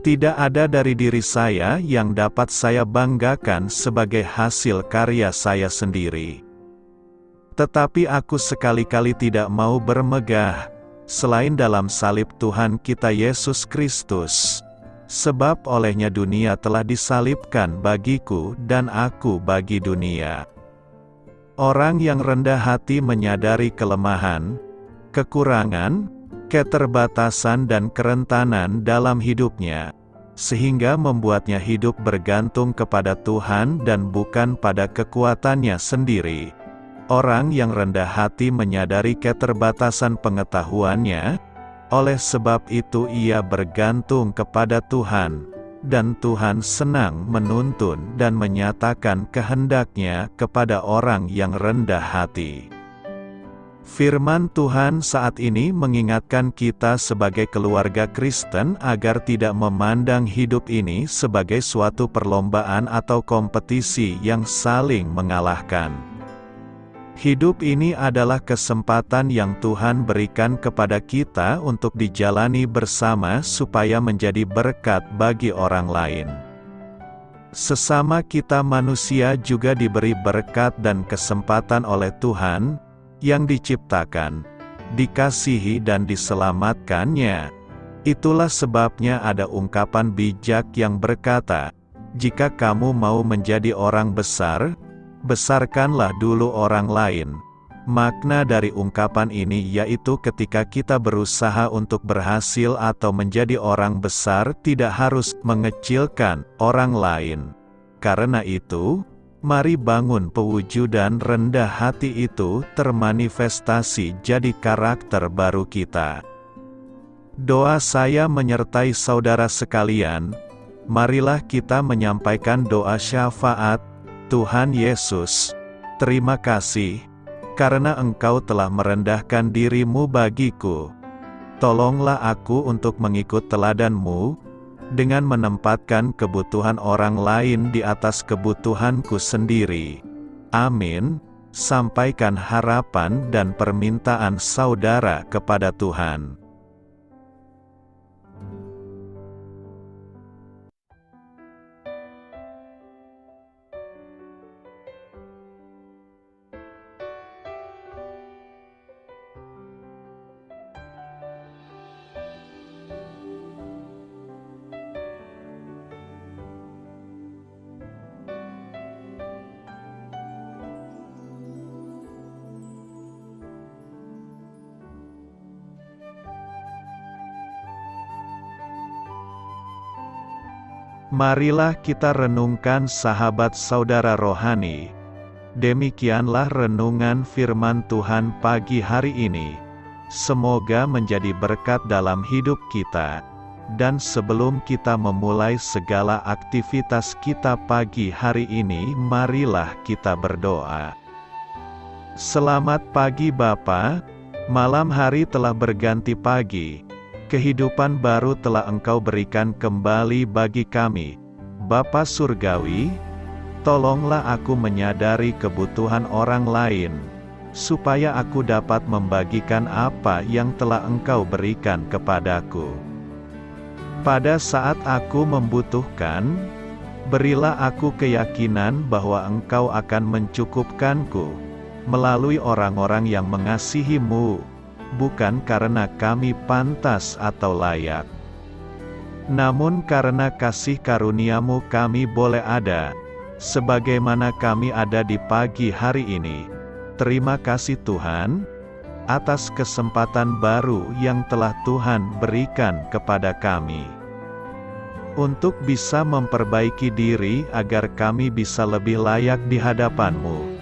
Tidak ada dari diri saya yang dapat saya banggakan sebagai hasil karya saya sendiri. Tetapi aku sekali-kali tidak mau bermegah, selain dalam salib Tuhan kita Yesus Kristus. Sebab olehnya dunia telah disalibkan bagiku dan aku bagi dunia. Orang yang rendah hati menyadari kelemahan, kekurangan, keterbatasan dan kerentanan dalam hidupnya, sehingga membuatnya hidup bergantung kepada Tuhan dan bukan pada kekuatannya sendiri. Orang yang rendah hati menyadari keterbatasan pengetahuannya, oleh sebab itu ia bergantung kepada Tuhan, dan Tuhan senang menuntun dan menyatakan kehendaknya kepada orang yang rendah hati. Firman Tuhan saat ini mengingatkan kita sebagai keluarga Kristen agar tidak memandang hidup ini sebagai suatu perlombaan atau kompetisi yang saling mengalahkan. Hidup ini adalah kesempatan yang Tuhan berikan kepada kita untuk dijalani bersama supaya menjadi berkat bagi orang lain. Sesama kita manusia juga diberi berkat dan kesempatan oleh Tuhan, yang diciptakan, dikasihi dan diselamatkannya. Itulah sebabnya ada ungkapan bijak yang berkata, "Jika kamu mau menjadi orang besar, besarkanlah dulu orang lain." Makna dari ungkapan ini yaitu ketika kita berusaha untuk berhasil atau menjadi orang besar tidak harus mengecilkan orang lain. Karena itu, mari bangun pewujudan rendah hati itu termanifestasi jadi karakter baru kita. Doa saya menyertai saudara sekalian. Marilah kita menyampaikan doa syafaat. Tuhan Yesus, terima kasih, karena Engkau telah merendahkan diri-Mu bagiku. Tolonglah aku untuk mengikut teladan-Mu, dengan menempatkan kebutuhan orang lain di atas kebutuhanku sendiri. Amin. Sampaikan harapan dan permintaan saudara kepada Tuhan. Marilah kita renungkan sahabat saudara rohani. Demikianlah renungan firman Tuhan pagi hari ini. Semoga menjadi berkat dalam hidup kita. Dan sebelum kita memulai segala aktivitas kita pagi hari ini, marilah kita berdoa. Selamat pagi Bapa, malam hari telah berganti pagi. Kehidupan baru telah Engkau berikan kembali bagi kami. Bapa Surgawi, tolonglah aku menyadari kebutuhan orang lain, supaya aku dapat membagikan apa yang telah Engkau berikan kepadaku. Pada saat aku membutuhkan, berilah aku keyakinan bahwa Engkau akan mencukupkanku, melalui orang-orang yang mengasihi-Mu, bukan karena kami pantas atau layak, namun karena kasih karunia-Mu kami boleh ada, sebagaimana kami ada di pagi hari ini. Terima kasih Tuhan, atas kesempatan baru yang telah Tuhan berikan kepada kami, untuk bisa memperbaiki diri agar kami bisa lebih layak di hadapan-Mu.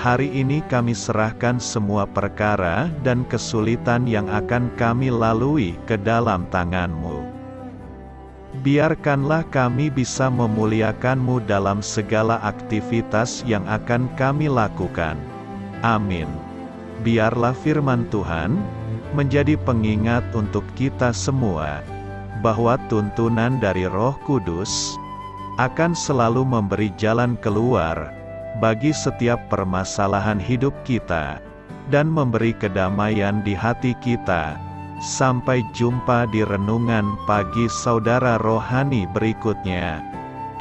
Hari ini kami serahkan semua perkara dan kesulitan yang akan kami lalui ke dalam tangan-Mu. Biarkanlah kami bisa memuliakan-Mu dalam segala aktivitas yang akan kami lakukan. Amin. Biarlah firman Tuhan menjadi pengingat untuk kita semua, bahwa tuntunan dari Roh Kudus akan selalu memberi jalan keluar bagi setiap permasalahan hidup kita, dan memberi kedamaian di hati kita. Sampai jumpa di renungan pagi saudara rohani berikutnya.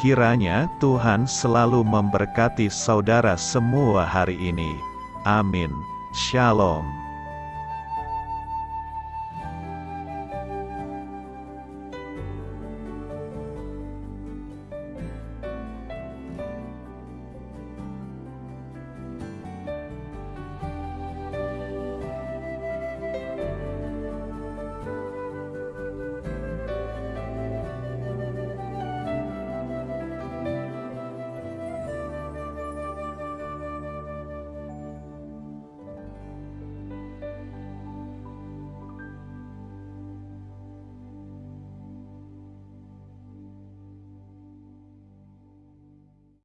Kiranya Tuhan selalu memberkati saudara semua hari ini. Amin. Shalom.